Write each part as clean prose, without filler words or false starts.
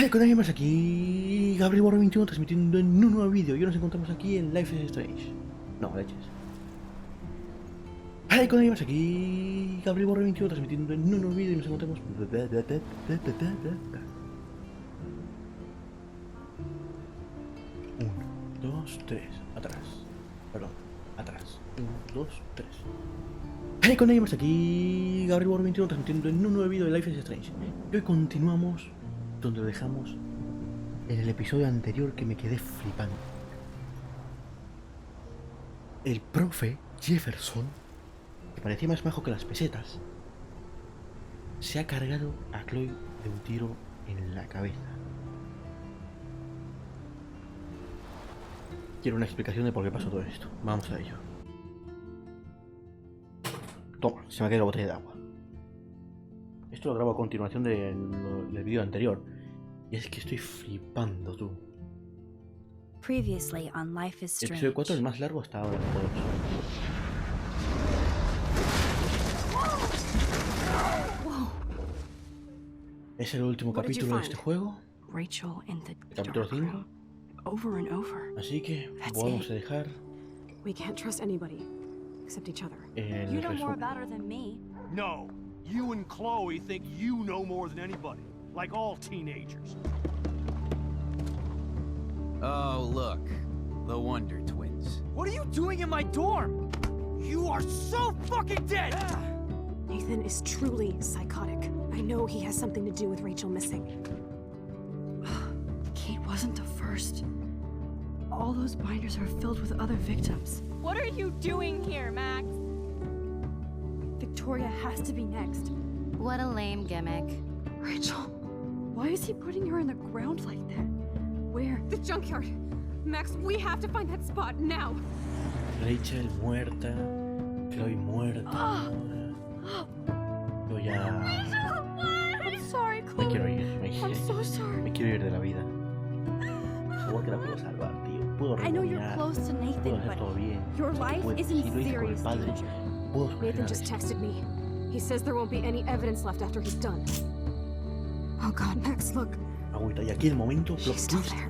Hola, con alguien más aquí, Gabriel Borde 21 transmitiendo en un nuevo vídeo. Y hoy nos encontramos aquí en Life is Strange. No, leches. Hola, con alguien más aquí, Gabriel Borde 21 transmitiendo en un nuevo vídeo y nos encontramos... 1, 2, 3, atrás. Perdón, atrás. 1, 2, 3. Hola, con alguien más aquí, Gabriel Borde 21 transmitiendo en un nuevo vídeo de Life is Strange. Y hoy continuamos donde lo dejamos en el episodio anterior, que me quedé flipando. El profe Jefferson, que parecía más majo que las pesetas, se ha cargado a Chloe de un tiro en la cabeza. Quiero una explicación de por qué pasó todo esto. Vamos a ello. Toma, se me ha caído la botella de agua. Esto lo grabo a continuación del vídeo anterior. Y es que estoy flipando, tú. Previously on Life is El Strange. episodio 4 es el más largo hasta ahora de todos. Es el último capítulo de este juego. Rachel in the El capítulo dark 5. room, over and over. Así que That's vamos it. a dejar We can't trust anybody except each other. el You know more resumen. about her than me. No, you and Chloe think you know more than anybody, like all teenagers. Oh, look. The Wonder Twins. What are you doing in my dorm? You are so fucking dead! Nathan is truly psychotic. I know he has something to do with Rachel missing. Kate wasn't the first. All those binders are filled with other victims. What are you doing here, Max? Victoria has to be next. What a lame gimmick. Rachel, why is he putting her in the ground like that? Where? The junkyard. Max, we have to find that spot now. Rachel muerta, Chloe muerta. Yo ya I'm sorry, me Chloe. quiero ir, I'm so sorry. me quiero ir de la vida. Por favor, que la puedo salvar, tío. Puedo I know you're rebobinar, close to puedo Nathan, hacer but todo bien. Your Sé que life puedo. is Si in lo hice con el serious padre, danger. puedo Nathan solucionar just esto. texted me. He says there won't be any evidence left after he's done. Oh God, Max, look. Agüita, y aquí el momento plot She's still twist there.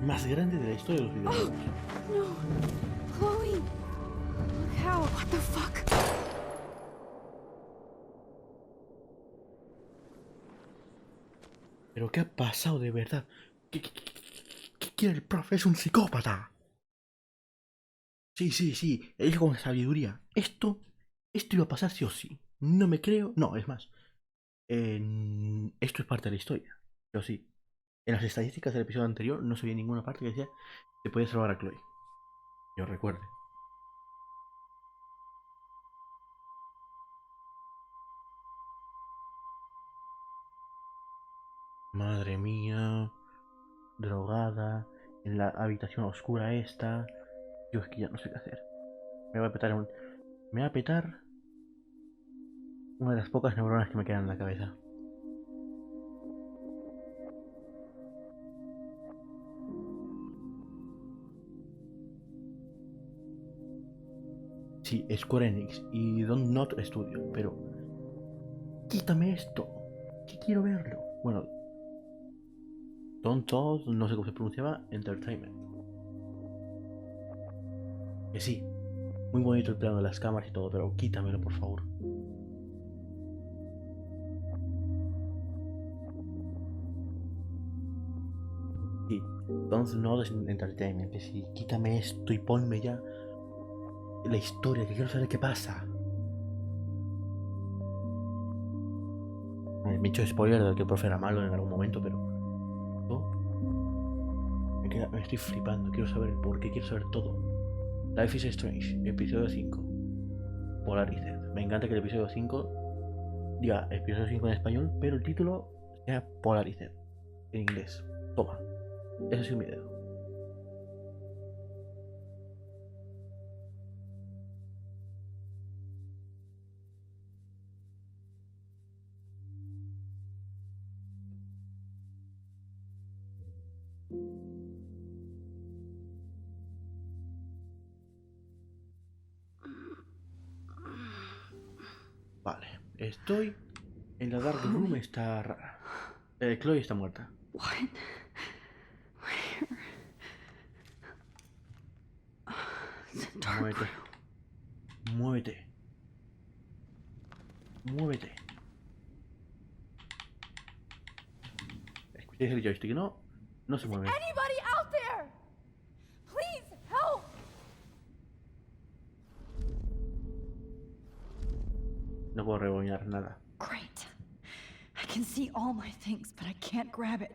más grande de la historia de los videojuegos. No. Chloe. Look how. What the fuck? ¿Pero qué ha pasado de verdad? ¿Qué quiere el profe? Es un psicópata. Sí, ella con sabiduría. Esto iba a pasar sí o sí. No me creo. No, es más. Esto es parte de la historia. Pero sí. En las estadísticas del episodio anterior no se veía ninguna parte que decía que podía salvar a Chloe. Yo recuerde. Madre mía. Drogada. En la habitación oscura esta. Yo es que ya no sé qué hacer. Me va a petar me va a petar una de las pocas neuronas que me quedan en la cabeza. Sí, Square Enix y Don't Not Studio, pero quítame esto, que quiero verlo. Bueno, Don't Todd, no sé cómo se pronunciaba, Entertainment. Que sí, muy bonito el plano de las cámaras y todo, pero quítamelo por favor. Sí, Don't Not Entertainment, que sí, quítame esto y ponme ya la historia, que quiero saber qué pasa. Me he hecho spoiler de que el profe era malo en algún momento, pero me estoy flipando. Quiero saber el porqué, quiero saber todo. Life is Strange, episodio 5. Polarizada. Me encanta que el episodio 5 diga episodio 5 en español, pero el título sea Polarizada en inglés. Toma, ese es un video. Vale, estoy en la Dark Room, está rara. Chloe está muerta. What? Where? It's a dark Muévete. room. Muévete. Muévete. Escucháis el joystick, ¿no? No se mueve. Anybody out there? Please help! No puedo rebobinar nada. Great. I can see all my things, but I can't grab it.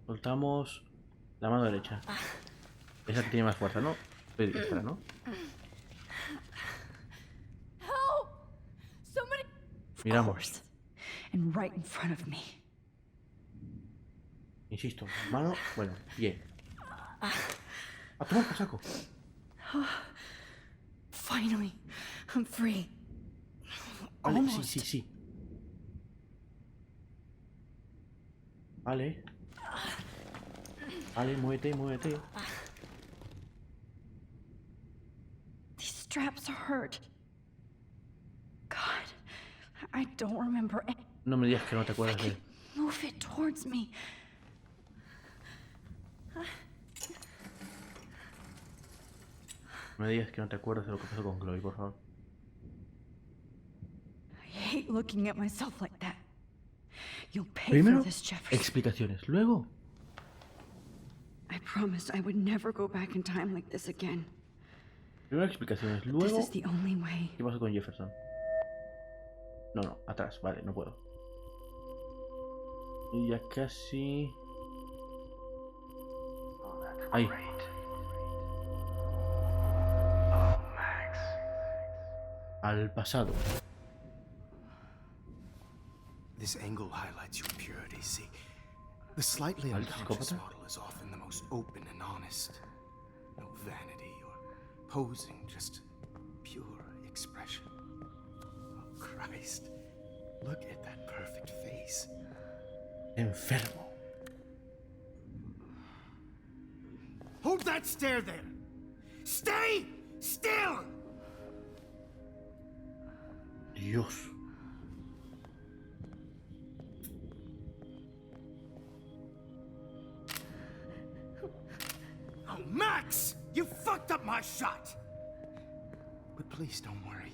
Soltamos la mano derecha. Esa que tiene más fuerza, ¿no? Soy diestra, ¿no? Help! Somebody. Miramos. Course. And right in front of me. Insisto, mano, bueno, pie. A tomar por saco. Finally, I'm free. Vale, Almost. sí. Vale. Vale, muévete. These straps hurt. God, I don't remember. No me digas que no te acuerdas de él. Move it towards me. No me digas que no te acuerdas de lo que pasó con Chloe, por favor. I hate looking at myself like that. You'll pay Primero, for this, Jefferson. explicaciones. Luego, I promised I would never go back in time like this again. explicaciones. This Luego, is the only way. ¿qué pasó con Jefferson? No, atrás. Vale, no puedo. Y ya casi... Ahí. Al pasado. This angle highlights your purity, see? The slightly Al unconscious psicópata. model is often the most open and honest. No vanity or posing, just pure expression. Oh, Christ. Look at that perfect face. Enfermo. Hold that stare there! Stay still! Dios. Oh, Max! You fucked up my shot! But please don't worry.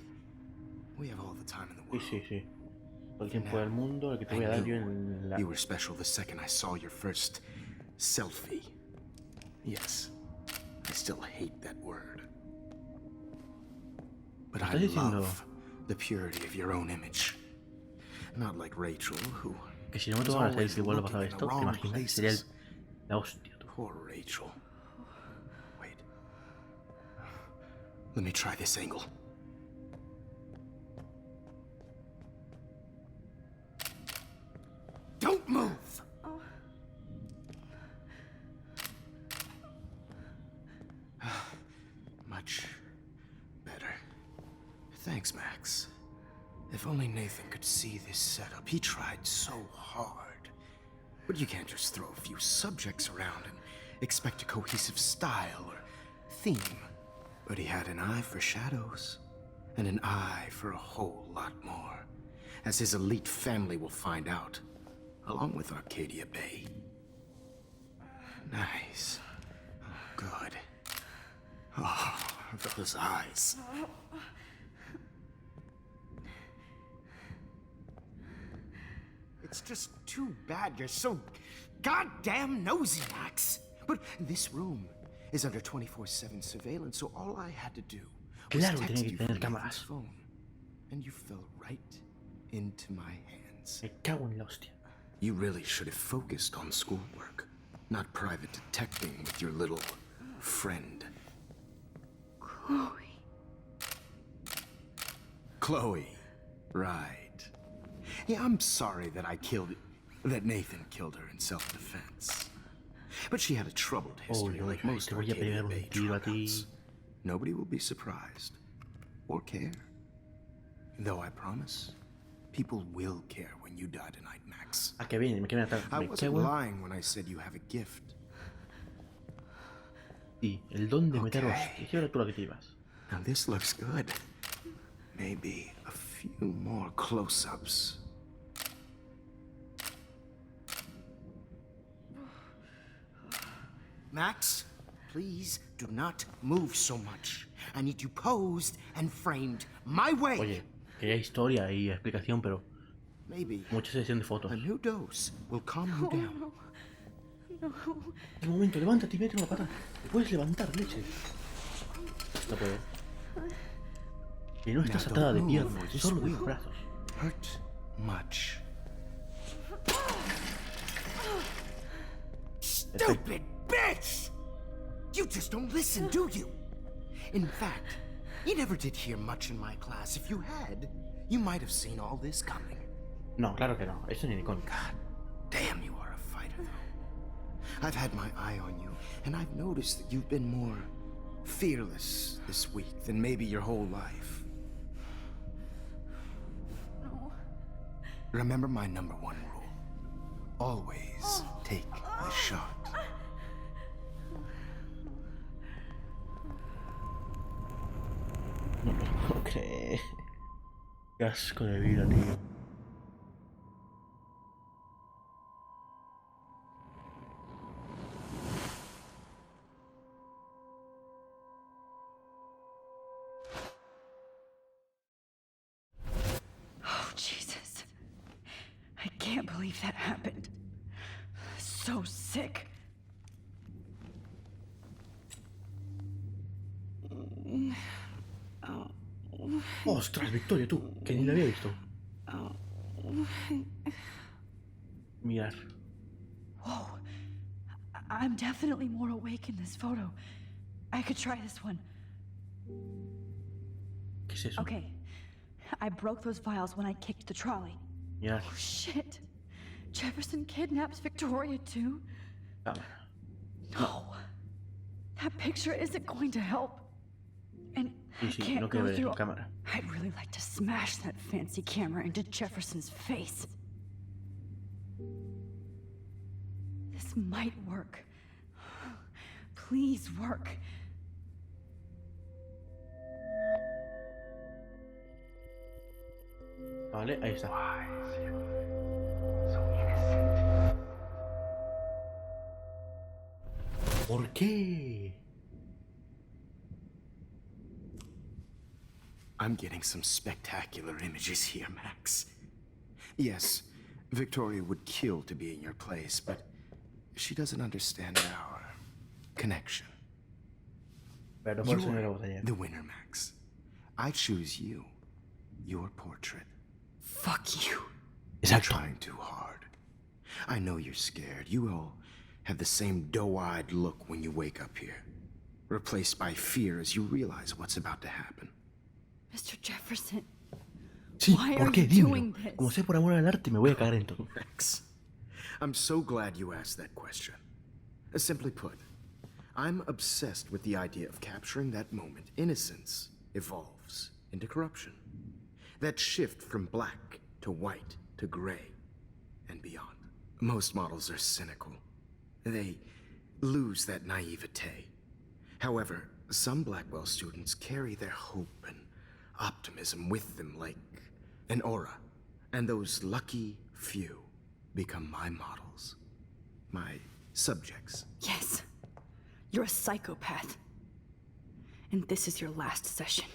We have all the time in the Sí, world. sí. Todo el tiempo del mundo, el que te I voy a dar yo knew en la... you were special the second I saw your first selfie. Yes, I still hate that word. But I ¿Estás diciendo love the purity of your own image. Not like Rachel, who Que si no me was tomara always que vuelva a looking pasar in the esto, ¿te wrong imaginas? Sería places. la hostia, tú. Poor Rachel. Wait. Let me try this angle. Don't move! Much better. Thanks, Max. If only Nathan could see this setup. He tried so hard. But you can't just throw a few subjects around and expect a cohesive style or theme. But he had an eye for shadows, and an eye for a whole lot more, as his elite family will find out, along with Arcadia Bay. Nice. Oh, good. Oh, those eyes. It's just too bad you're so goddamn nosy, Max. But this room is under 24/7 surveillance, so all I had to do was Claro que text tiene you que from tener Nathan's cámaras. phone, and you fell right into my hands. Me cago en la hostia. You really should have focused on schoolwork, not private detecting with your little friend. Chloe. Chloe. Right. Yeah, I'm sorry that Nathan killed her in self-defense. But she had a troubled history, Oy, like oy, most te voy a Arcadia pegar un Bay tiro a ti. dropouts. Nobody will be surprised. Or care. Though I promise, people will care when you die tonight, Max. Ah, que viene, me quieren atar. I Me wasn't cago en... lying when I said you have a gift. Sí, el don de meter Ok. hostias. Y ahora tú la que te ibas. Now this looks good. Maybe a few more close-ups. Max, please do not move so much. I need you posed and framed my way. Oye, que hay historia y explicación, pero Maybe mucha sesión de fotos. a new dose will calm you down. Un momento, levántate y mete una pata. Te puedes levantar, leche. No puedo. Que no estás Now atada de don't move, piernas, this solo de will brazos. hurt much. Stupid bitch! You just don't listen, do you? In fact, you never did hear much in my class. If you had, you might have seen all this coming. No, claro que no. Eso ni de coña. God damn, you are a fighter, though. I've had my eye on you, and I've noticed that you've been more fearless this week than maybe your whole life. No. Remember my #1 rule. Always take the shot. No lo puedo creer. Qué asco de vida, tío. Oh, Jesus. I can't believe that happened. So sick. Ostras, Victoria, tú, que ni la había visto. Mirar. Whoa. I'm definitely more awake in this photo. I could try this one. ¿Qué es eso? Okay. I broke those vials when I kicked the trolley. Mirar. Oh, shit. Jefferson kidnaps Victoria, too? Cámara. No. That picture isn't going to help. And Sí, I sí, can't no go quiero ver through. en cámara. I'd really like to smash that fancy camera into Jefferson's face. This might work. Please work. Vale, ahí está. ¿Por qué? I'm getting some spectacular images here, Max. Yes, Victoria would kill to be in your place, but she doesn't understand our connection. Pero por eso no lo voy a The winner, Max. I choose you. Your portrait. Fuck you. You're trying too hard. I know you're scared. You all have the same doe-eyed look when you wake up here, replaced by fear as you realize what's about to happen. Mr. Jefferson. Sí, Why ¿por are qué? you Dímelo. doing this? Como sea por amor al arte, me voy a cagar en todo. Max, I'm so glad you asked that question. Simply put, I'm obsessed with the idea of capturing that moment innocence evolves into corruption. That shift from black to white to gray and beyond. Most models are cynical. They lose that naivete. However, some Blackwell students carry their hope and optimism with them like an aura. And those lucky few become my models. My subjects. Yes. You're a psychopath. And this is your last session.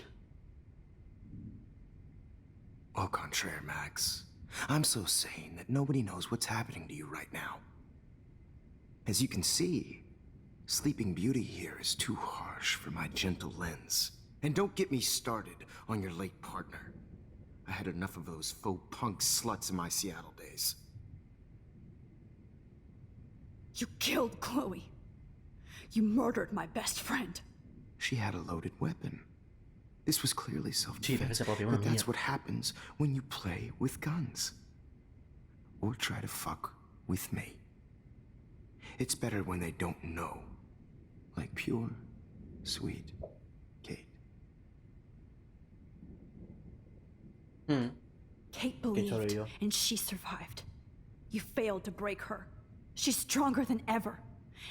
Au contraire, Max. I'm so sane that nobody knows what's happening to you right now. As you can see, Sleeping Beauty here is too harsh for my gentle lens. And don't get me started on your late partner. I had enough of those faux punk sluts in my Seattle days. You killed Chloe. You murdered my best friend. She had a loaded weapon. This was clearly self-defense, defensa propia, but una that's niña. what happens when you play with guns. Or try to fuck with me. It's better when they don't know. Like pure, sweet Kate. Kate believed, sobrevivió. and she survived. You failed to break her. She's stronger than ever,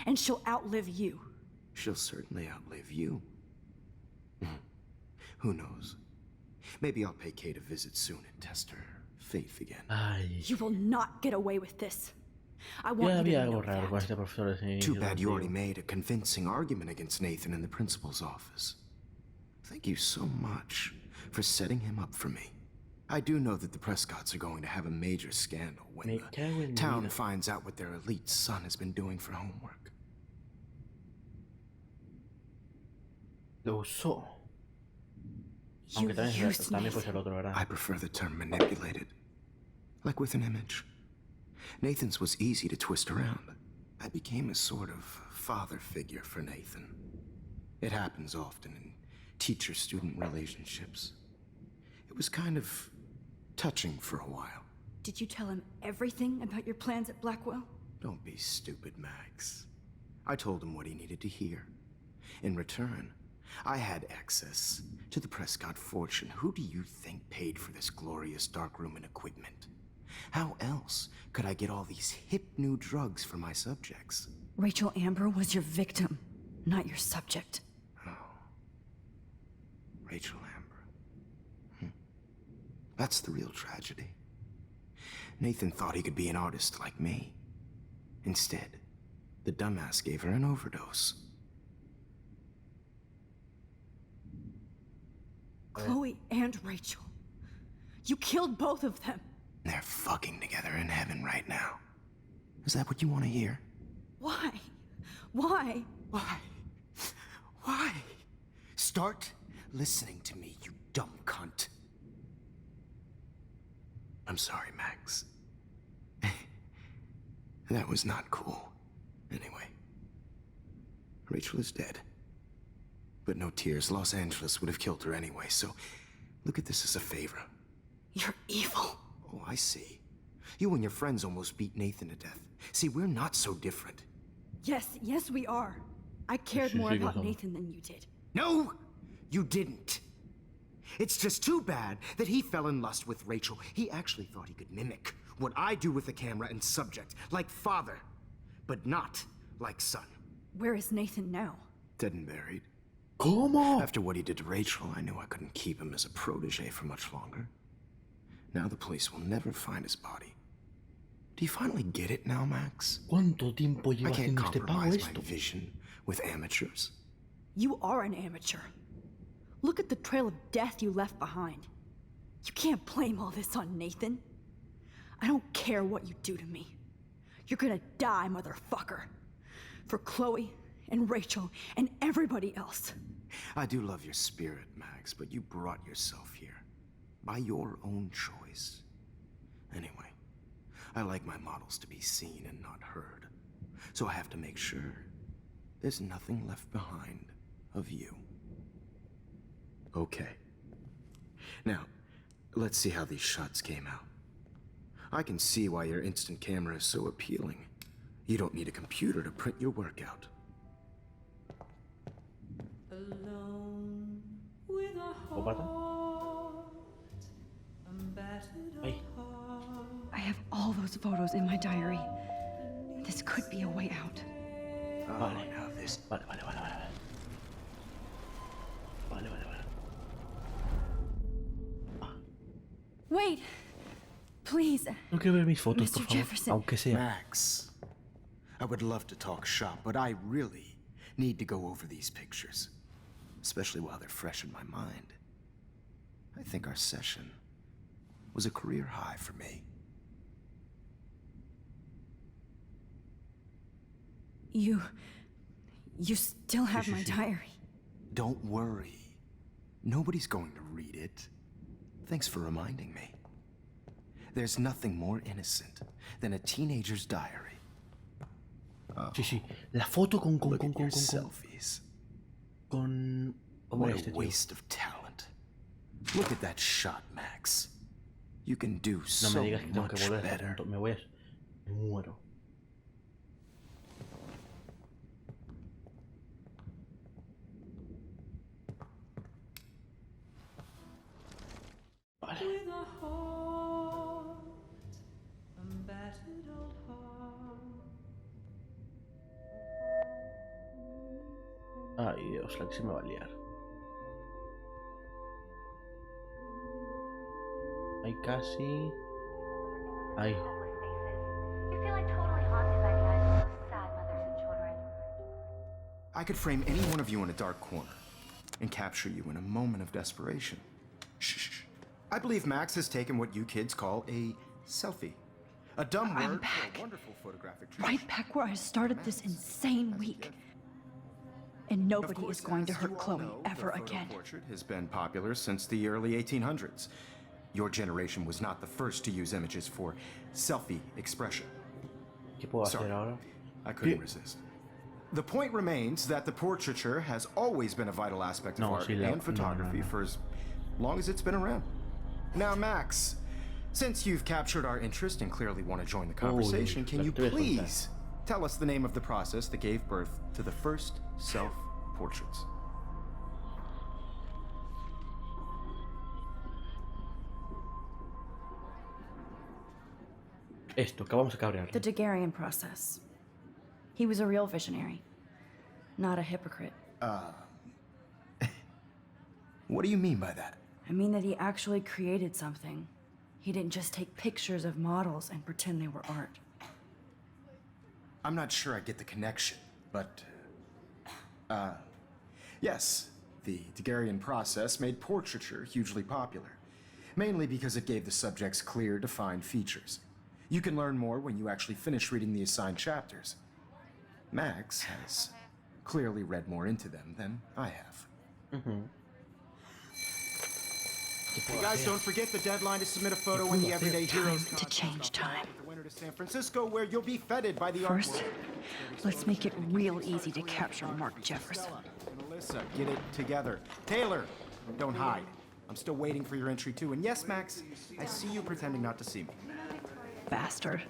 and she'll outlive you. She'll certainly outlive you. Who knows? Maybe I'll pay Kate a visit soon and test her faith again. Ay, You will not get away with this. I want Ya you había to algo know raro con that. este profesor de ese Too inicio bad you already contigo. made a convincing argument against Nathan in the principal's office. Thank you so much for setting him up for me. I do know that the Prescotts are going to have a major scandal when Me the cago en mi town vida. finds out what their elite son has been doing for homework. Lo usó. You Aunque también, used también puede ser Nathan. otro, ¿verdad? I prefer the term manipulated. Like with an image. Nathan's was easy to twist around. I became a sort of father figure for Nathan. It happens often in teacher-student relationships. It was kind of touching for a while. Did you tell him everything about your plans at Blackwell? Don't be stupid, Max. I told him what he needed to hear. In return, I had access to the Prescott fortune. Who do you think paid for this glorious darkroom and equipment? How else could I get all these hip new drugs for my subjects? Rachel Amber was your victim, not your subject. Rachel Amber. That's the real tragedy. Nathan thought he could be an artist like me. Instead, the dumbass gave her an overdose. Chloe and Rachel. You killed both of them. They're fucking together in heaven right now. Is that what you want to hear? Why? Why? Why? Why? Start listening to me, you dumb cunt. I'm sorry, Max. That was not cool. Anyway, Rachel is dead. But no tears. Los Angeles would have killed her anyway, so look at this as a favor. You're evil. Oh, I see. You and your friends almost beat Nathan to death. See, we're not so different. Yes, we are. I cared Sí, more sí, about somos. Nathan than you did. No, you didn't. It's just too bad that he fell in lust with Rachel. He actually thought he could mimic what I do with the camera and subject, like father, but not like son. Where is Nathan now? Dead and buried. ¿Cómo? After what he did to Rachel, I knew I couldn't keep him as a protege for much longer. Now the police will never find his body. Do you finally get it now, Max? ¿Cuánto tiempo I lleva can't haciendo este pago compromise my esto? vision with amateurs. You are an amateur. Look at the trail of death you left behind. You can't blame all this on Nathan. I don't care what you do to me. You're gonna die, motherfucker. For Chloe and Rachel and everybody else. I do love your spirit, Max, but you brought yourself here. By your own choice. Anyway, I like my models to be seen and not heard. So I have to make sure there's nothing left behind of you. Okay. Now, let's see how these shots came out. I can see why your instant camera is so appealing. You don't need a computer to print your work out. ¿Psicópata? Ay, I have all those photos in my diary. This could be a way out. vale. Now this. Vale. Wait! Please. No quiero ver mis fotos, Mr. por favor. Jefferson. Aunque sea. Max, I would love to talk shop, but I really need to go over these pictures. Especially while they're fresh in my mind. I think our session was a career high for me. You still have my diary. Don't worry. Nobody's going to read it. Thanks for reminding me. There's nothing more innocent than a teenager's diary. Sí. La foto con Look at your selfies. ¿Cómo What era a este, tío? waste of talent. Look at that shot, Max. You can do No so me digas que tengo que much volver a este better. punto. Me voy a... Me muero. Vale. Ay, Dios, la que se me va a liar. Ay, casi. Ay. You feel like totally hot I could frame any one of you in a dark corner and capture you in a moment of desperation. Shh. I believe Max has taken what you kids call a selfie. A dumb I'm word back. for a wonderful photographic Right back where I started this insane week. And nobody is going to hurt Chloe ever again. The portrait has been popular since the early 1800s. Your generation was not the first to use images for selfie expression. ¿Qué puedo hacer Sorry, ahora? I couldn't resist. The point remains that the portraiture has always been a vital aspect of art and photography for as long as it's been around. Now, Max, since you've captured our interest and clearly want to join the conversation, can you please tell us the name of the process that gave birth to the first self-portraits? Esto, acabamos de cabrear. The Daguerrean process. He was a real visionary, not a hypocrite. What do you mean by that? I mean that he actually created something. He didn't just take pictures of models and pretend they were art. I'm not sure I get the connection, but... yes, the Daguerrean process made portraiture hugely popular, mainly because it gave the subjects clear, defined features. You can learn more when you actually finish reading the assigned chapters. Max has clearly read more into them than I have. Hey guys, don't forget the deadline to submit a photo when the Everyday Heroes To change time. the winter to San Francisco, where you'll be feted by the First, art let's make it real easy to capture Mark Jefferson. And Alyssa, get it together. Taylor, don't hide. I'm still waiting for your entry too. And yes, Max, I see you pretending not to see me. Bastard.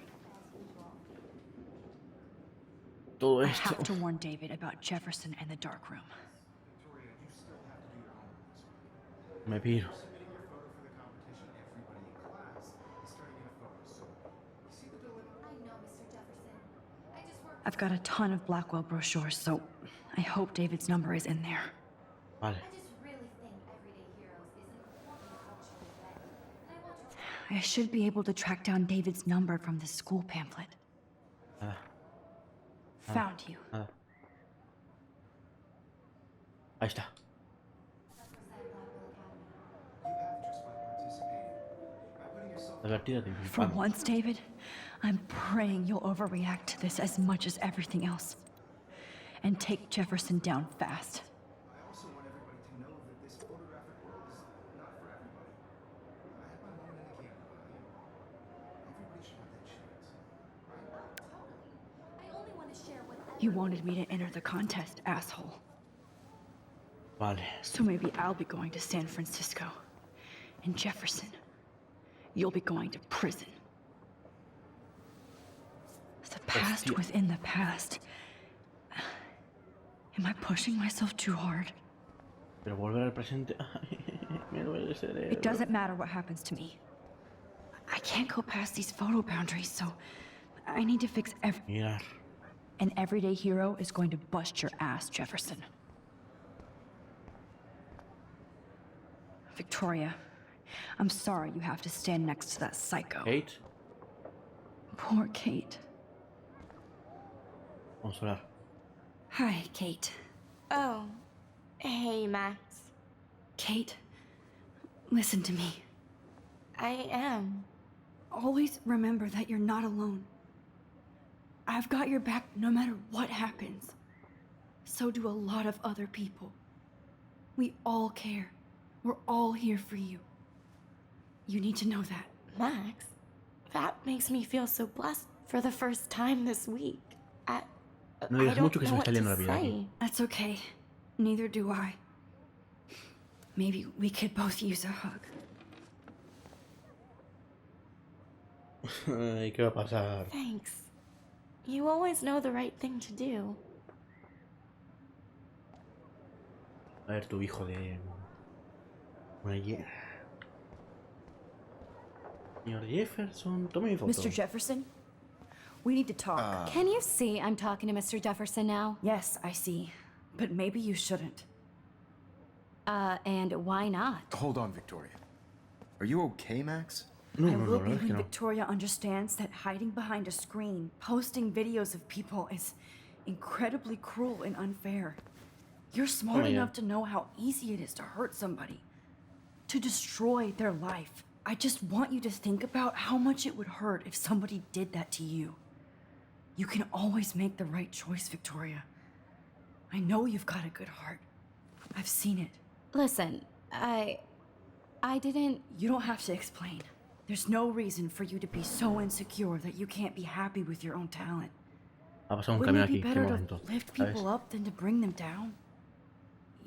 Todo I esto. have to warn David about Jefferson and the dark room. Me piro. I've got a ton of Blackwell brochures, so I hope David's number is in there. Vale. I should be able to track down David's number from the school pamphlet. Found you. Ahí está. Advertida de For once, David, I'm praying you'll overreact to this as much as everything else. And take Jefferson down fast. I also want everybody to know that this photographic world is not for everybody. I have my moment in the camera. Everybody should have that chance. You wanted me to enter the contest, asshole. Vale. So maybe I'll be going to San Francisco. And Jefferson, you'll be going to prison. The past Hostia. within the past. Am I pushing myself too hard? Pero volver al presente. Me duele el cerebro. It doesn't matter what happens to me. I can't go past these photo boundaries, so I need to fix Mirar. An everyday hero is going to bust your ass, Jefferson. Victoria, I'm sorry you have to stand next to that psycho. Kate. Poor Kate. Vamos a hablar. Hi, Kate. Oh, hey, Max. Kate, listen to me. I am. Always remember that you're not alone. I've got your back no matter what happens. So do a lot of other people. We all care. We're all here for you. You need to know that. Max, that makes me feel so blessed for the first time this week. No I digas don't mucho que se know me what está yendo to la vida aquí. say. That's okay. Neither do I. Maybe we could both use a hug. Ay, ¿qué va a pasar? Thanks. You always know the right thing to do. A ver, tu hijo de... Señor Jefferson, tome mi foto. Mr. Jefferson, we need to talk. Can you see I'm talking to Mr. Jefferson now? Yes, I see. But maybe you shouldn't. And why not? Hold on, Victoria. Are you okay, Max? No, I no, will no, be es que when no. Victoria understands that hiding behind a screen, posting videos of people is incredibly cruel and unfair. You're smart Oh, yeah. enough to know how easy it is to hurt somebody, to destroy their life. I just want you to think about how much it would hurt if somebody did that to you. You can always make the right choice, Victoria. I know you've got a good heart. I've seen it. Listen, I didn't... You don't have to explain. There's no reason for you to be so insecure that you can't be happy with your own talent. Ha pasado un Wouldn't camión it be aquí. Qué better to momento. lift ¿Sabes? people up than to bring them down?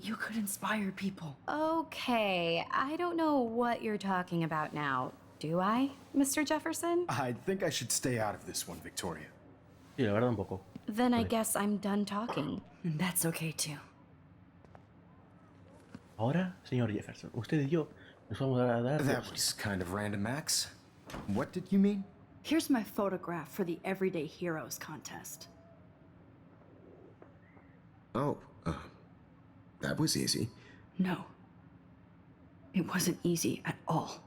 You could inspire people. Okay, I don't know what you're talking about now, do I, Mr. Jefferson? I think I should stay out of this one, Victoria. Sí, la verdad un poco. Then I Vale. guess I'm done talking. And that's okay too. Ahora, señor Jefferson, usted y yo nos vamos a dar... That was kind of random, Max. What did you mean? Here's my photograph for the Everyday Heroes contest. Oh, that was easy. No. It wasn't easy at all.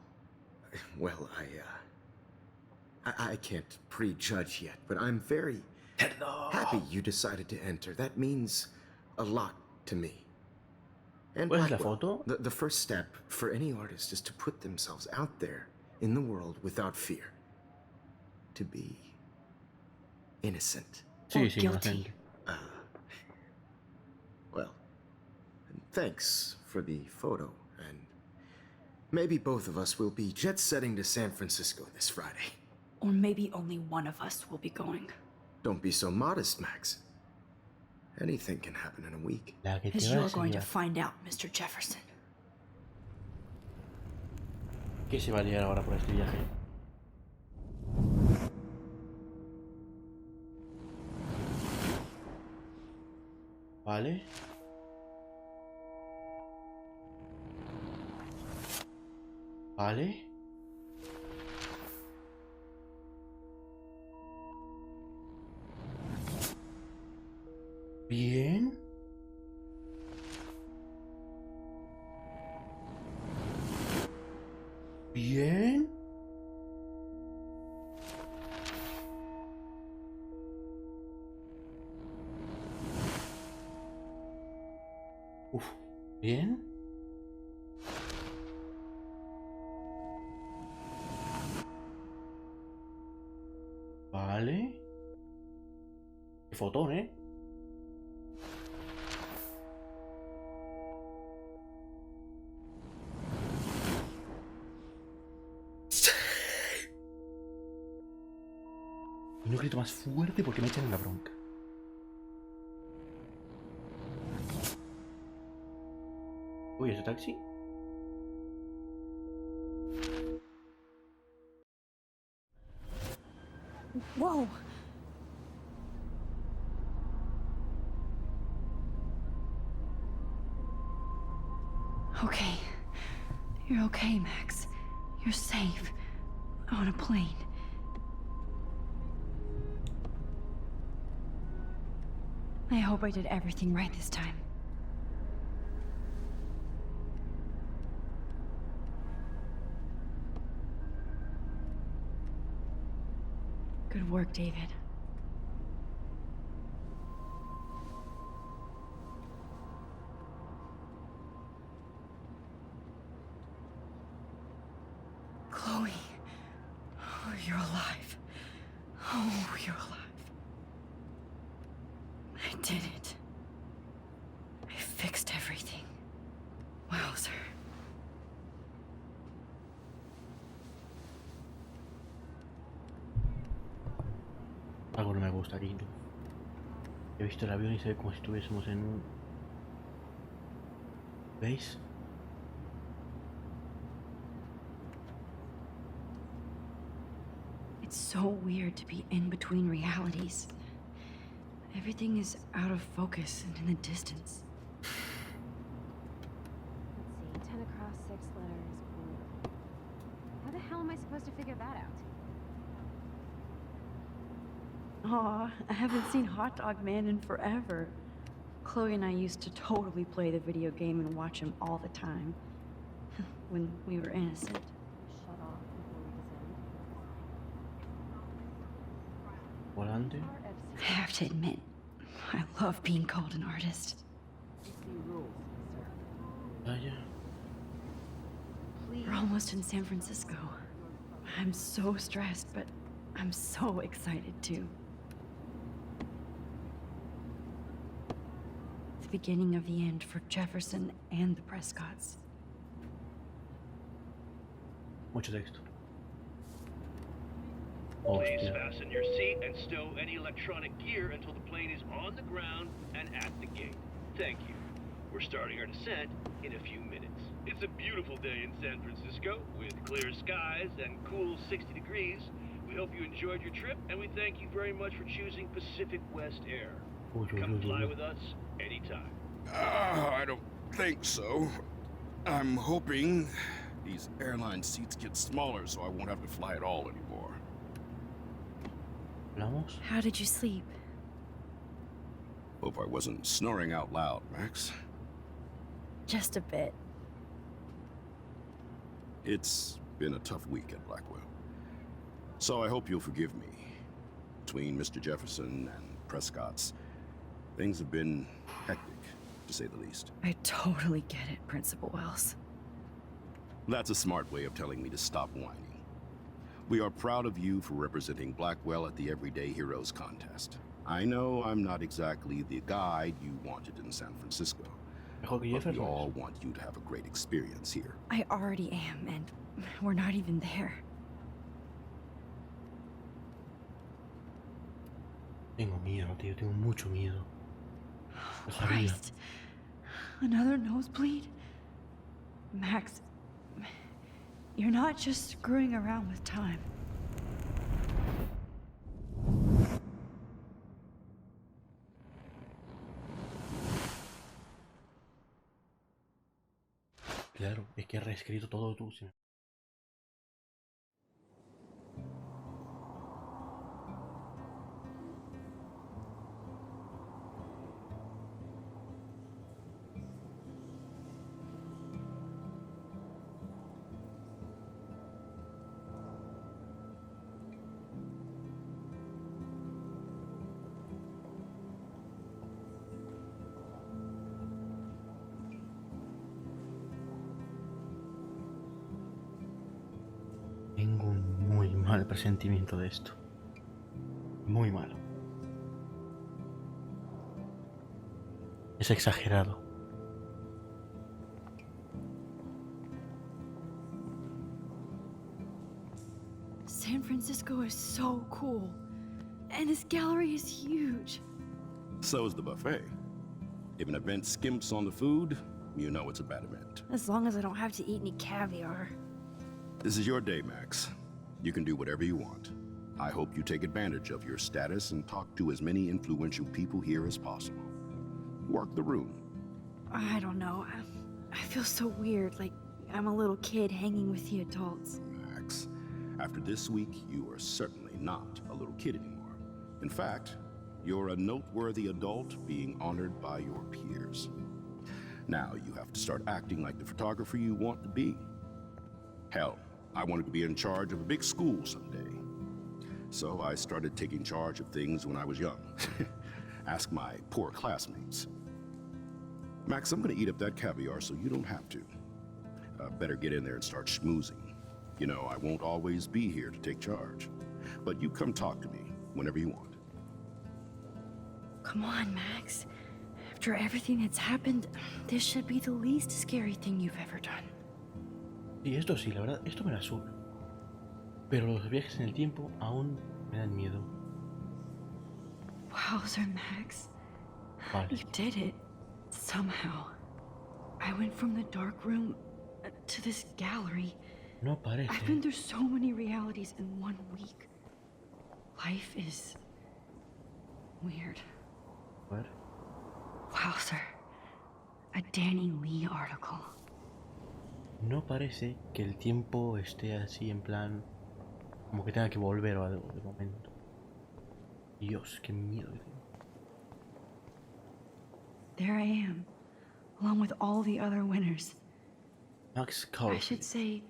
Well, I can't prejudge yet, but I'm very happy you decided to enter. That means a lot to me. And ¿Cuál es la Blackwell, foto? the first step for any artist is to put themselves out there in the world without fear. To be innocent. Sí, Or sí, guilty. inocente. Well, thanks for the photo, and maybe both of us will be jet-setting to San Francisco this Friday. Or maybe only one of us will be going. Don't be so modest, Max. Anything can happen in a week. La que te As va a you're going to enseñar. find out, Mr. Jefferson. ¿Qué se va a liar ahora por este viaje? Vale. Vale. Bien. Bien. Uf, bien. Vale. Qué fotón, ¿eh? Y no grito más fuerte porque me echan en la bronca. Uy, ¿ese taxi? Whoa! Okay. You're okay, Max. You're safe. On a plane. I hope I did everything right this time. Good work, David. Chloe. Oh, you're alive. Oh, you're alive. I did it. I fixed everything. Wowzer. Algo no me gusta aquí. He visto el avión y se ve como si estuviésemos en un... ¿Veis? It's so weird to be in between realities. Everything is out of focus and in the distance. Let's see, 10 across, 6 letters, blue. How the hell am I supposed to figure that out? Aw, I haven't seen Hot Dog Man in forever. Chloe and I used to totally play the video game and watch him all the time. When we were innocent. Shut off before we descend. Volante. I have to admit, I love being called an artist. Vaya. We're almost in San Francisco. I'm so stressed, but I'm so excited too. The beginning of the end for Jefferson and the Prescotts. Mucho texto. Please Hostia. fasten your seat and stow any electronic gear until the plane is on the ground and at the gate. Thank you. We're starting our descent in a few minutes. It's a beautiful day in San Francisco with clear skies and cool 60 degrees. We hope you enjoyed your trip, and we thank you very much for choosing Pacific West Air. Come fly with us anytime. I don't think so. I'm hoping these airline seats get smaller so I won't have to fly at all anymore. ¿Hablamos? How did you sleep? Hope I wasn't snoring out loud, Max. Just a bit. It's been a tough week at Blackwell. So I hope you'll forgive me. Between Mr. Jefferson and Prescott's, things have been hectic, to say the least. I totally get it, Principal Wells. That's a smart way of telling me to stop whining. We are proud of you for representing Blackwell at the Everyday Heroes contest. I know I'm not exactly the guide you wanted in San Francisco, Mejor que but we Jefferson. all want you to have a great experience here. I already am, and we're not even there. Tengo miedo, tío. Tengo mucho miedo. Lo sabía. Christ. Another nosebleed? Max, you're not just screwing around with time. Claro, es que he reescrito todo tú. Sí. Tengo un muy mal presentimiento de esto. Muy malo. Es exagerado. San Francisco is so cool. And this gallery is huge. So is the buffet. If an event skimps on the food, you know it's a bad event. As long as I don't have to eat any caviar. This is your day, Max. You can do whatever you want. I hope you take advantage of your status and talk to as many influential people here as possible. Work the room. I don't know. I feel so weird, like I'm a little kid hanging with the adults. Max, after this week, you are certainly not a little kid anymore. In fact, you're a noteworthy adult being honored by your peers. Now you have to start acting like the photographer you want to be. Hell, I wanted to be in charge of a big school someday. So I started taking charge of things when I was young. Ask my poor classmates. Max, I'm gonna eat up that caviar so you don't have to. Better get in there and start schmoozing. You know, I won't always be here to take charge. But you come talk to me whenever you want. Come on, Max. After everything that's happened, this should be the least scary thing you've ever done. Y esto sí, la verdad, esto me la sube. Pero los viajes en el tiempo aún me dan miedo. Wowzer, Max. Vale. You did it. Somehow. I went from the dark room to this gallery. No parece. I've been through so many realities in 1 week. Life is weird. A ver. Wowzer. A Danny Lee article. No parece que el tiempo esté así en plan... Como que tenga que volver o algo de momento. Dios, qué miedo. There I am, along with all the other winners. Max I Caulfield. should say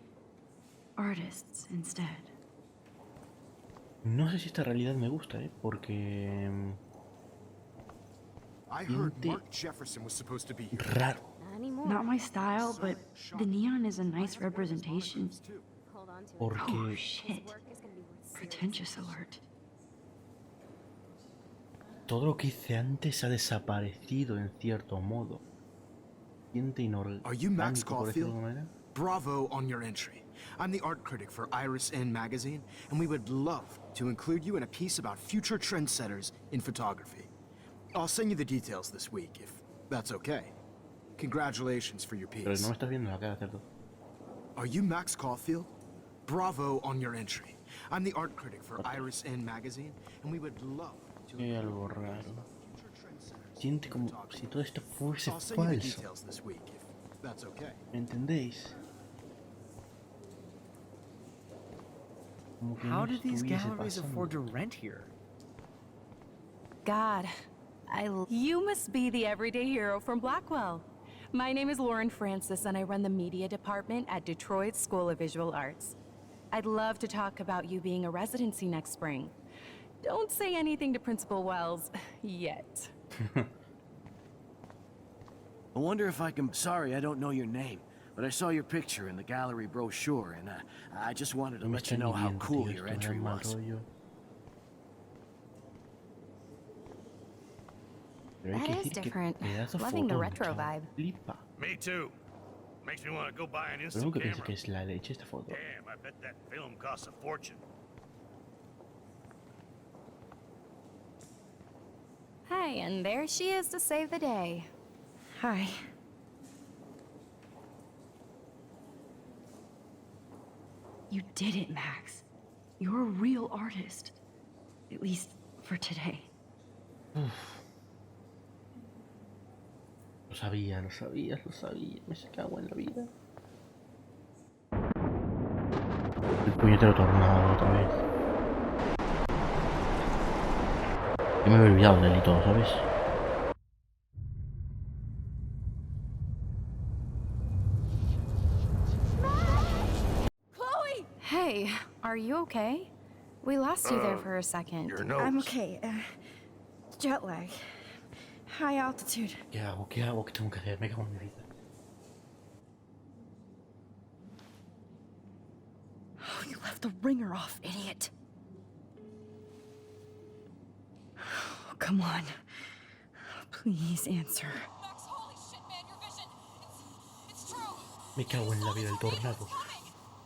artists instead. No sé si esta realidad me gusta, porque... I heard Siente Mark Jefferson was supposed to be here. raro. Not anymore. Not my style, but the neon is a nice representation. Hold on to it. Oh, Porque shit. Work is gonna be worth Pretentious alert. todo lo que hice antes ha desaparecido en cierto modo. Siente Are you Max inorgánico, por decirlo de Caulfield? alguna manera. Bravo on your entry. I'm the art critic for Iris N magazine, and we would love to include you in a piece about future trendsetters in photography. I'll send you the details this week, if that's okay. Congratulations for your Pero piece. no me estás viendo la cara, ¿cierto? Are you Max Caulfield? Bravo on your entry. I'm the art critic for Iris N magazine, and we would love to Hay include algo you in a piece raro. about future trendsetters Siente in como photography. si todo esto fuese I'll send you the falso. details this week, if that's okay. ¿Me entendéis? Como que How no do these estuviese galleries pasando. afford to rent here? God, you must be the everyday hero from Blackwell. My name is Lauren Francis, and I run the media department at Detroit School of Visual Arts. I'd love to talk about you being a residency next spring. Don't say anything to Principal Wells yet. I wonder if I can... Sorry, I don't know your name, but I saw your picture in the gallery brochure, and I just wanted to No me let you está know ni how viendo, cool tío, your esto me da entry mal was. rollo. Pero hay That que is decir que different. pedazo Loving the fotón, retro chaval. vibe. Flipa. Me too. Makes me want to go buy an Lo instant único que pienso camera. que es la leche esta foto. Damn, I bet that film costs a fortune. Hi, and there she is to save the day. Hi. You did it, Max. You're a real artist. At least for today. Lo sabía, lo sabía, lo sabía. Me cago en la vida. El puñetero tornado otra vez. Yo me había olvidado de él y todo, ¿sabes? Chloe! Hey, are you okay? We lost you there for a second. Your nose. I'm okay. Jet lag. High altitude. ¿Qué hago? ¿Qué hago? ¿Qué tengo que hacer? Me cago en mi vida. Oh, you left the ringer off, idiot. Oh, come on. Please answer. Max, holy shit, man, your vision. It's true. Me cago en la vida, el tornado.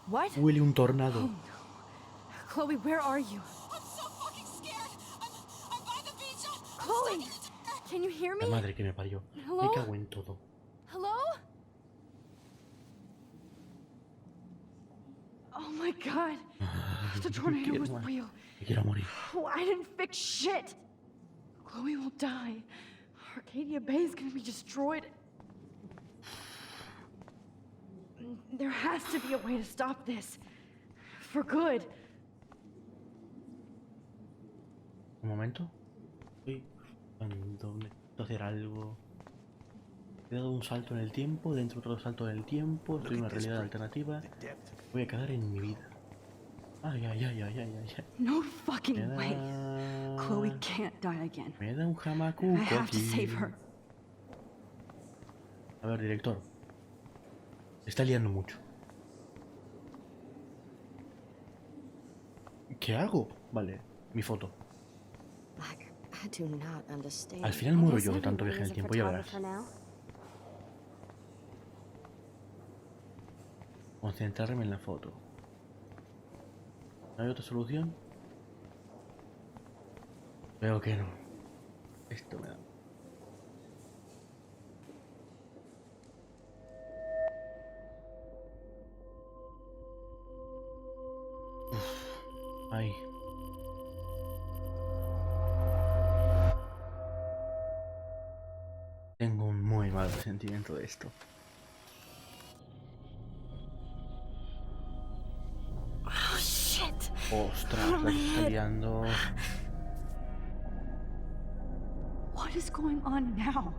What? Huele un tornado. Chloe, where are you? I'm so fucking scared. I'm by the beach. I'm Chloe! stuck in the dark. Can you hear La me? madre que me parió. Hello? Me cago en todo. Hello? Oh my god. The tornado was real. Me quiero morir. Oh, I didn't fix shit. Chloe will die. Arcadia Bay is gonna be destroyed. There has to be a way to stop this. For good. Un momento. Estoy cuando necesito hacer algo. He dado un salto en el tiempo, dentro otro salto en el tiempo. Estoy en una realidad alternativa. Voy a cagar en mi vida. Ay, ay, ay, ay, ay, ay. No fucking Me way. da... Chloe can't die again. Me da un I jamacuco have to aquí. save her. A ver, director. Está liando mucho. ¿Qué hago? Vale, mi foto. I do not understand. Al final muero yo de tanto viaje en el tiempo, ya verás. Concentrarme en la foto. ¿No hay otra solución? Veo que no. Esto me da... Ay. Tengo un muy mal sentimiento de esto. Oh shit. Ostras, la que está liando. What is going on now?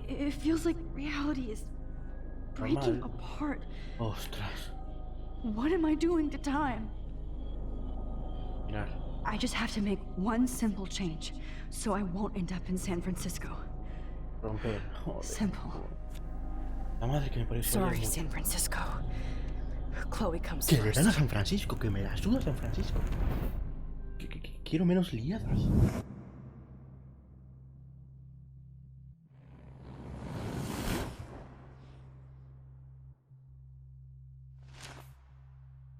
It feels like reality is breaking Normal. apart. Ostras. What am I doing to time? Mirar. I just have to make one simple change, so I won't end up in San Francisco. Romper. Joder. Simple. La madre que me parece. Sorry, San Francisco. Chloe comes Que le dan a first. San Francisco, que me la suda San Francisco. Quiero menos liadas.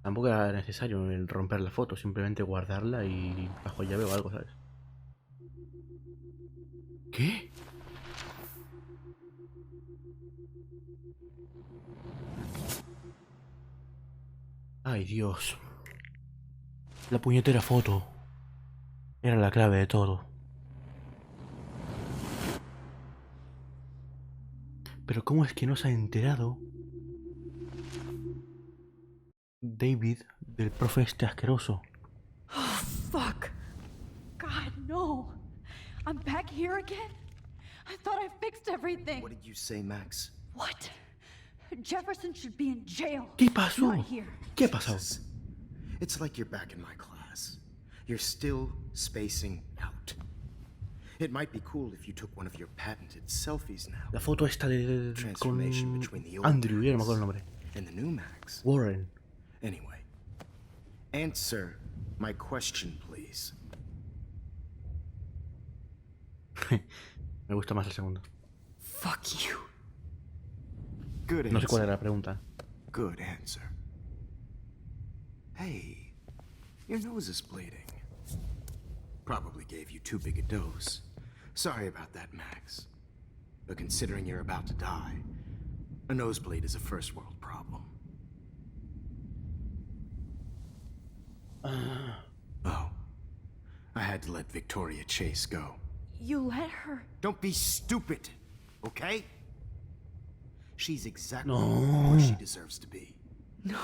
Tampoco era necesario el romper la foto, simplemente guardarla y bajo llave o algo, ¿sabes? ¿Qué? Ay, Dios. La puñetera foto era la clave de todo. Pero ¿cómo es que no se ha enterado David del profe este asqueroso? Oh, fuck. God, no. I'm back here again? I thought I fixed everything. What did you say, Max? What? Jefferson should be in jail. ¿Qué pasó? Not here. ¿Qué ha pasado? It's like you're back in my class. You're still spacing out. It might be cool if you took one of your patented selfies now. La foto esta de con Transformation between the old Andrew, ya no me Max acuerdo el nombre. and the new Max. Warren. Anyway, answer my question, please. Me gusta más el segundo. Fuck you. Good No sé cuál answer. era la pregunta. Good answer. Hey, your nose is bleeding. Probably gave you too big a dose. Sorry about that, Max. But considering you're about to die, a nosebleed is a first world problem. Oh, I had to let Victoria Chase go. You let her. Don't be stupid, okay? She's exactly No. where she deserves to be. No.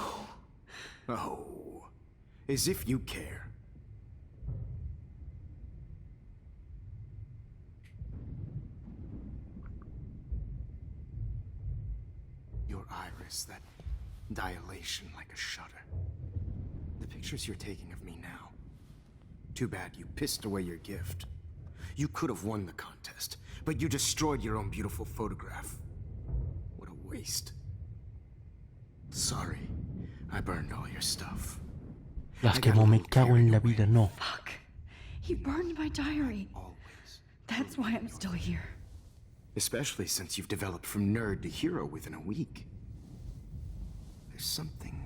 Oh, as if you care. Your iris, that dilation like a shutter. The pictures you're taking of me now. Too bad you pissed away your gift. You could have won the contest, but you destroyed your own beautiful photograph. What a waste. Sorry, I burned all your stuff. Las I que got a no me little cago carried en la away. vida, no. Fuck. He burned my diary. Always. That's why I'm still here. Especially since you've developed from nerd to hero within a week. There's something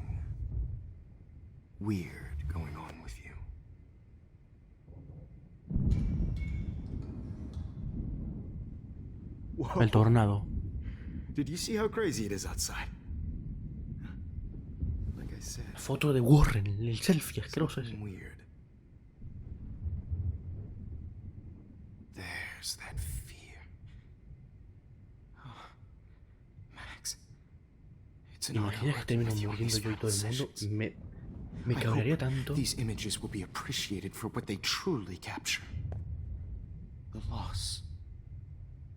weird going on with you. Whoa. El tornado. Did you see how crazy it is outside? Like I said, La foto de Warren, el selfie asqueroso ese. something weird. There's that fear. Oh, Max, it's an honor Imagina que working termino with you on muriendo these yo y todo el mundo. sessions. Me I cabrearía hope tanto. these images will be appreciated for what they truly capture. The loss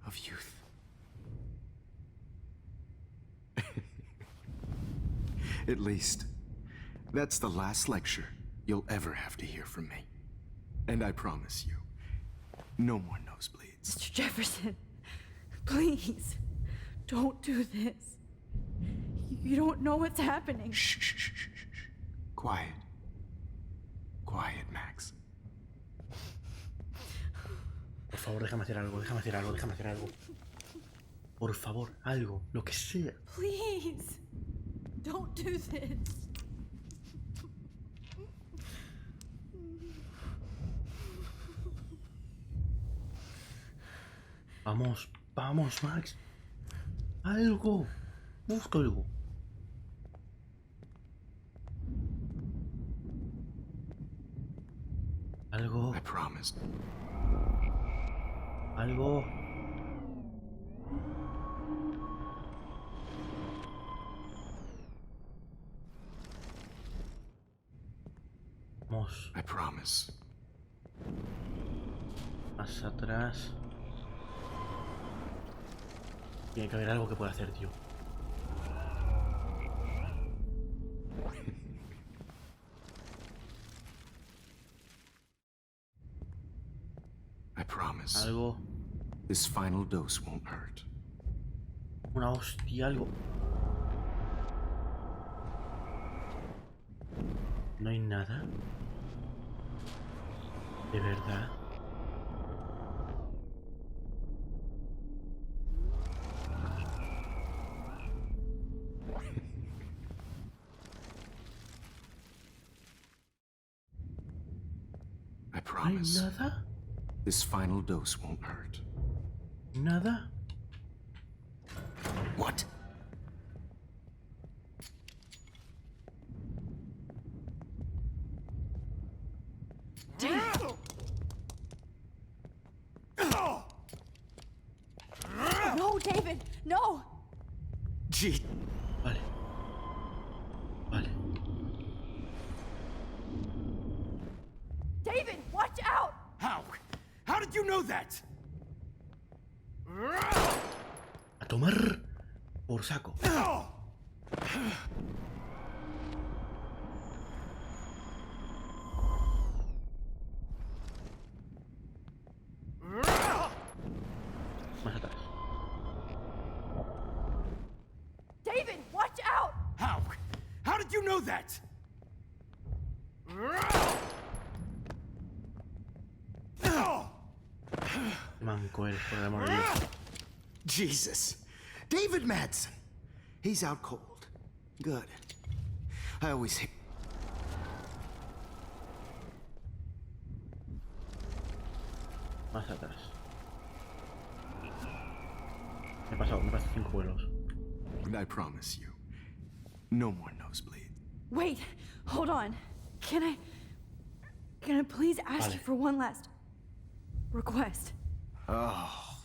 of youth. At least, that's the last lecture you'll ever have to hear from me. And I promise you, no more nosebleeds. Mr. Jefferson, please, don't do this. You don't know what's happening. Shh, shh, shh, shh, shh. Quiet. Quiet, Max. Por favor, déjame hacer algo, déjame hacer algo, déjame hacer algo. Por favor, algo, lo que sea. Please, don't do this. Vamos, vamos, Max. Algo. Busca algo. Algo, I promised. algo. Vamos, I promise. más atrás. Tiene que haber algo que pueda hacer, tío. promise. Algo. This final dose won't hurt. Una hostia, algo. No hay nada. De verdad. I promise. ¿No hay nada? This final dose won't hurt. ¿Nada? What? No, David! No! Gee. Vale. Vale. David, watch out! How? How did you know that? A tomar por saco. Más atrás. David, watch out! How? How did you know that? Manco eres, por el amor de Dios. Jesus. David Madsen. He's out cold. Good. I always hate... Más atrás. Me he pasado 5 vuelos. And I promise you, no more nosebleed. Wait, hold on. Can I please ask you for one last request? Oh,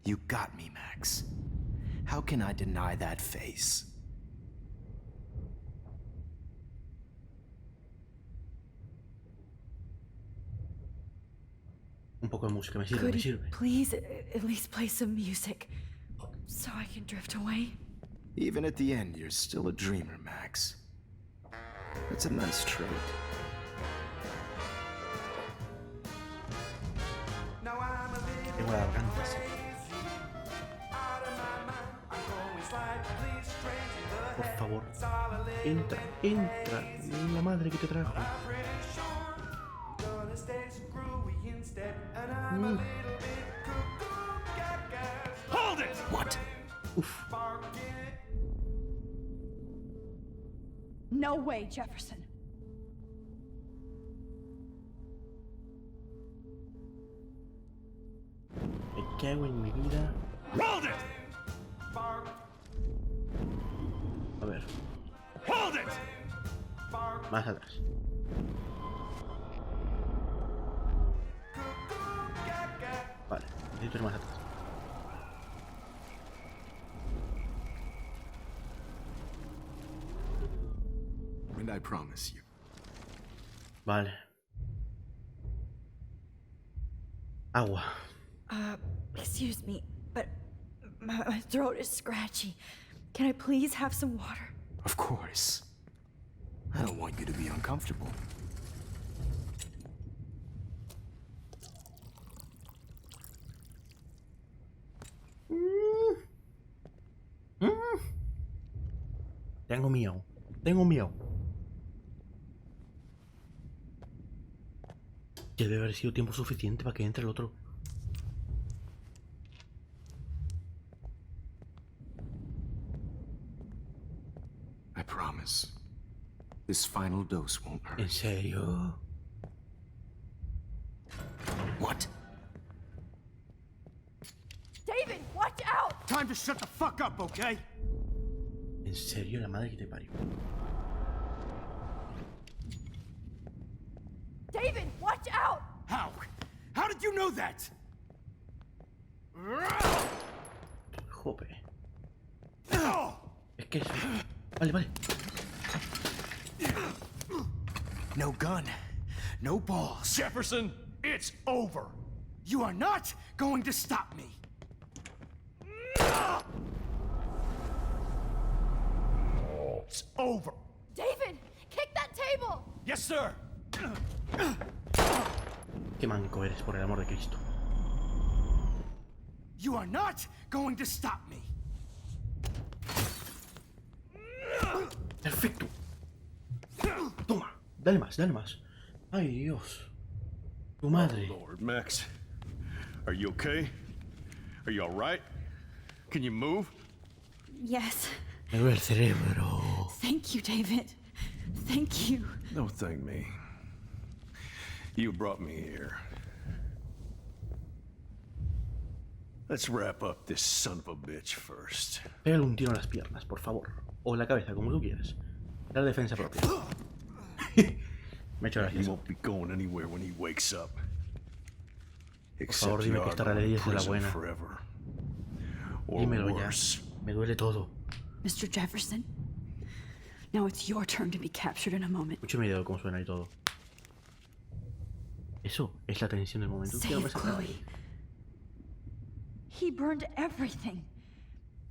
you got me, Max. How can I deny that face? Un poco de música, me sirve, Could me you sirve. please at least play some music so I can drift away? Even at the end, you're still a dreamer, Max. That's a nice trait. Tengo la garganta seca. Por favor, entra, entra. La madre que te trajo. Hold it! What? Uf. No way, Jefferson. Me cago en mi vida. Hold it! A ver, Hold it! más atrás. Vale, necesito ir más atrás. And I promise you. Vale. Agua. Excuse me, but my throat is scratchy. Can I please have some water? Of course. I don't want you to be uncomfortable. Tengo miedo. Tengo miedo. Que debe haber sido tiempo suficiente para que entre el otro. I promise. This final dose won't hurt. ¿En serio? What? David, watch out! Time to shut the fuck up, okay? ¿En serio? La madre que te parió. David, watch out! How? How did you know that? Jope. Es que es... Vale, vale. No gun. No balls. Jefferson, it's over. You are not going to stop me. It's over. David, kick that table! Yes, sir. Qué manco eres, por el amor de Cristo. You are not going to stop me. Perfecto. Toma, dale más, dale más. Ay, Dios. Tu madre. Oh, Lord, Max. Are you okay? Are you all right? Can you move? Yes. Me duele el cerebro. Thank you, David. Thank you. Don't thank me. You brought me here. Let's wrap up this son of a bitch first. Pégale un tiro en las piernas, por favor. O en la cabeza, como tú quieras. La defensa propia. Me he hecho He gracias. won't be going anywhere when he wakes up. Por favor, Except dime you que are esta going realidad to es de la prison buena. forever. Or Dímelo ya. worse. Me duele todo. Mr. Jefferson, now it's your turn to be captured in a moment. Mucho miedo de cómo suena y todo. Eso es la tensión del momento. Quiero Save pasar Chloe. He burned everything,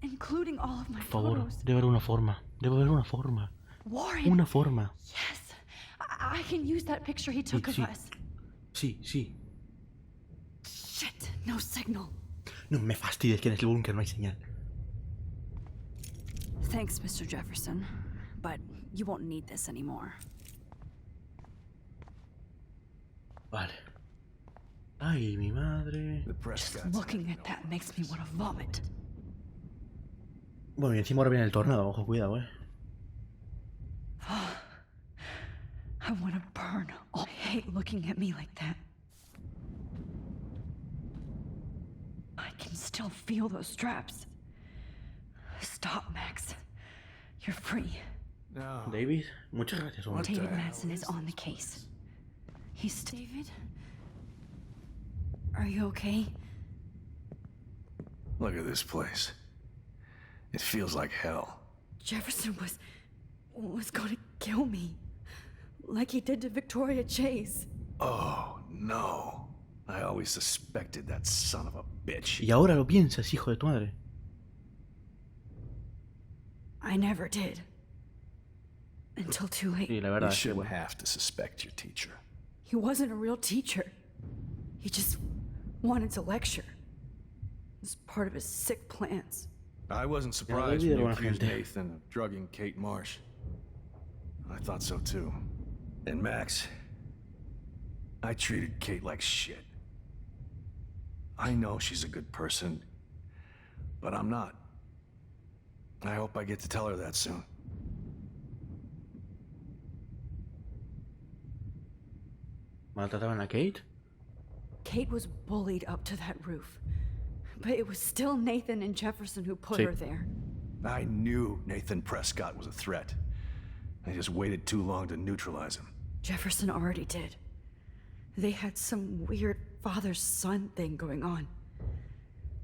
including all of my Por favor, photos. debe haber una forma. Debe haber una forma. Warren. Una forma. Yes. I can use that picture he took of sí. us. Sí, sí. Shit, no signal. No me fastidies que en el búnker no hay señal. Thanks, Mr. Jefferson, but you won't need this anymore. Vale. Ay, mi madre. The press Just looking at that makes me want to vomit. Bueno, y encima ahora viene el tornado. Ojo, cuidado, I want to burn. I hate looking at me like that. I can still feel those straps. Stop, Max. You're free. No. David, muchas gracias, hombre. David Madsen is on the case. He's David? Are you okay? Look at this place. It feels like hell. Jefferson was going to kill me. Like he did to Victoria Chase. Oh, no. I always suspected that son of a bitch. Y ahora lo piensas, hijo de tu madre. I never did. Until too late. Sí, la You verdad. Es que, shouldn't bueno. have to suspect your teacher. He wasn't a real teacher. He just wanted to lecture. It was part of his sick plans. I wasn't Ya, surprised David when you era buena accused gente. Nathan of drugging Kate Marsh. I thought so too. And Max, I treated Kate like shit. I know she's a good person, but I'm not. I hope I get to tell her that soon. ¿Maltrataban a Kate? Kate was bullied up to that roof. But it was still Nathan and Jefferson who put Sí. her there. I knew Nathan Prescott was a threat. I just waited too long to neutralize him. Jefferson already did. They had some weird father-son thing going on.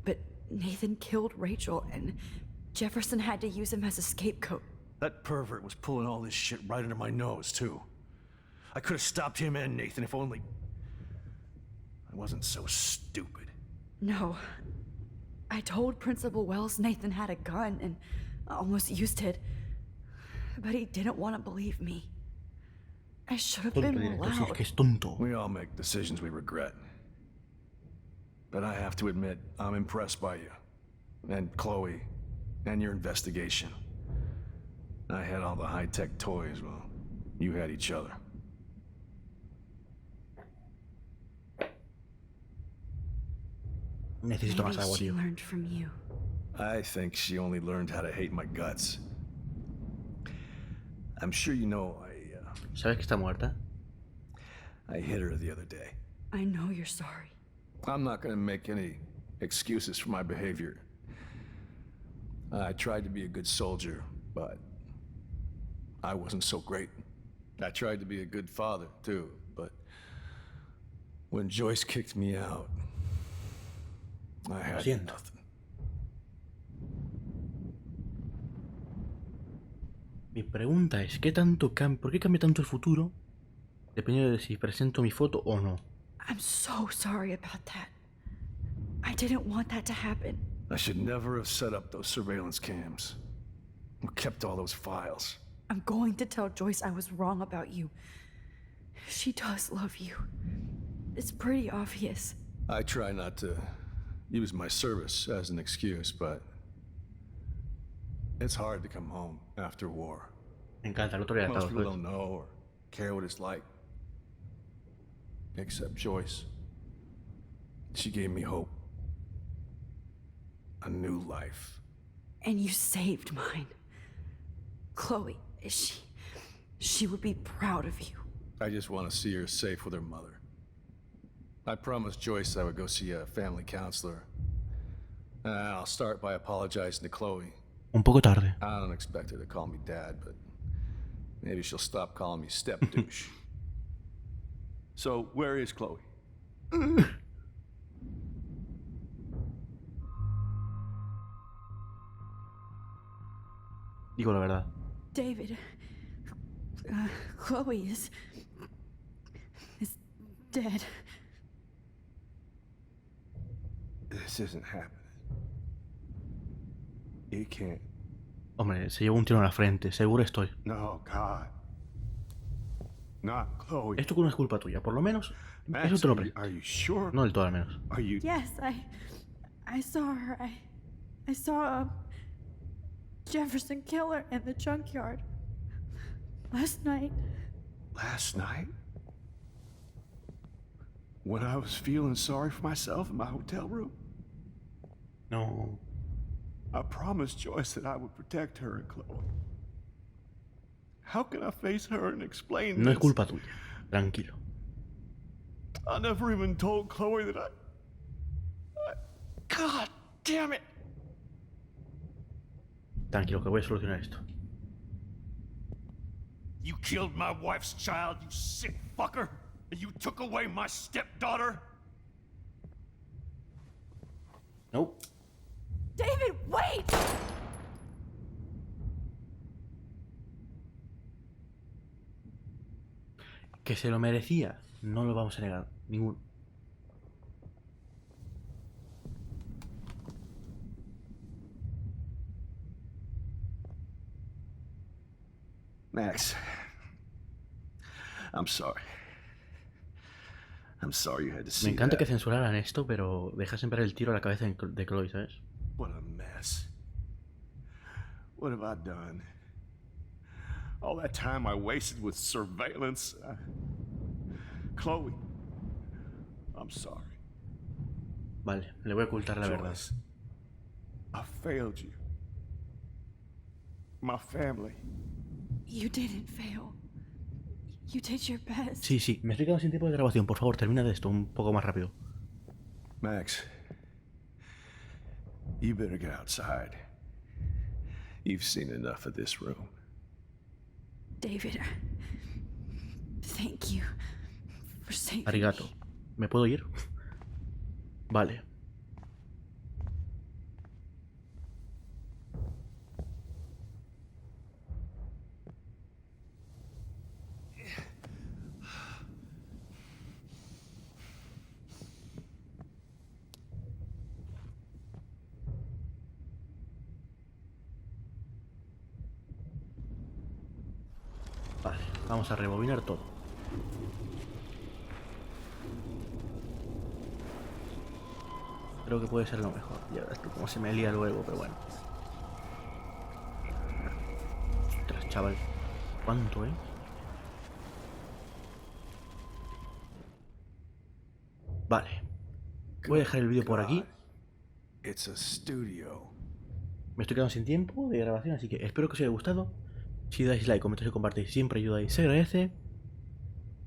But Nathan killed Rachel, and Jefferson had to use him as a scapegoat. That pervert was pulling all this shit right under my nose, too. I could have stopped him and Nathan if only I wasn't so stupid. No. I told Principal Wells Nathan had a gun and almost used it. But he didn't want to believe me. I should have Tonto been el more director, sí, es loud. que es tonto. We all make decisions we regret. But I have to admit, I'm impressed by you. And Chloe. And your investigation. I had all the high-tech toys, well, you had each other. Necesito Maybe más agua, she tío. learned from you. I think she only learned how to hate my guts. I'm sure you know ¿Sabes que está muerta? I hit her the other day. I know you're sorry. I'm not gonna make any excuses for my behavior. I tried to be a good soldier, but I wasn't so great. I tried to be a good father, too, but when Joyce kicked me out, I had Siento. nothing. Mi pregunta es, ¿por qué cambia tanto el futuro? Dependiendo de si presento mi foto o no. I'm so sorry about that. I didn't want that to happen. I should never have set up those surveillance cams. Or kept all those files. I'm going to tell Joyce I was wrong about you. She does love you. It's pretty obvious. I try not to use my service as an excuse, but it's hard to come home after war. Me encanta, el otro día Most estaba people don't know or care what it's like. Except Joyce. She gave me hope. A new life. And you saved mine. Chloe, she would be proud of you. I just want to see her safe with her mother. I promised Joyce I would go see a family counselor. I'll start by apologizing to Chloe. Un poco tarde. I don't expect her to call me dad, but maybe she'll stop calling me step douche. So, where is Chloe? Digo la verdad. David, Chloe is dead. This isn't happening. It can't. Hombre, se llevó un tiro en la frente, seguro estoy. No, God. Not Chloe. Esto no es culpa tuya, por lo menos. Max, Eso te lo presto. are you sure? No del todo, al menos. Are you? Yes, I saw her. I saw Jefferson kill her in the junkyard last night. Last night? When I was feeling sorry for myself in my hotel room? No. I promised Joyce that I would protect her and Chloe. How can I face her and explain No this? es culpa tuya. Tranquilo. I never even told Chloe that I... God damn it! Tranquilo, que voy a solucionar esto. You killed my wife's child, you sick fucker! And you took away my stepdaughter? Nope. David, wait! Que se lo merecía. No lo vamos a negar. Ninguno. Max, I'm sorry. I'm sorry you had to see Me encanta that. que censuraran esto, pero deja siempre el tiro a la cabeza de Chloe, ¿sabes? What a mess. What have I done? All that time I wasted with surveillance. Chloe, I'm sorry. Vale, le voy a ocultar la verdad. Joyce, I failed you. My family. You didn't fail. You did your best. Sí, sí, me estoy quedando sin tiempo de grabación. Por favor, termina de esto un poco más rápido. Max, you better get outside. You've seen enough of this room. David, thank you for saving Arigato. me. ¿Me puedo ir? Vale. Vale, vamos a rebobinar todo. Creo que puede ser lo mejor. Ya verás tú cómo se me lía luego, pero bueno. Ostras, chaval. ¿Cuánto, eh? Vale. Voy a dejar el vídeo por aquí. It's a studio. Me estoy quedando sin tiempo de grabación, así que espero que os haya gustado. Si dais like, comentáis y compartís, siempre ayuda y se agradece.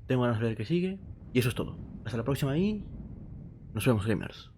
Tengo ganas de ver qué sigue. Y eso es todo. Hasta la próxima y nos vemos, gamers.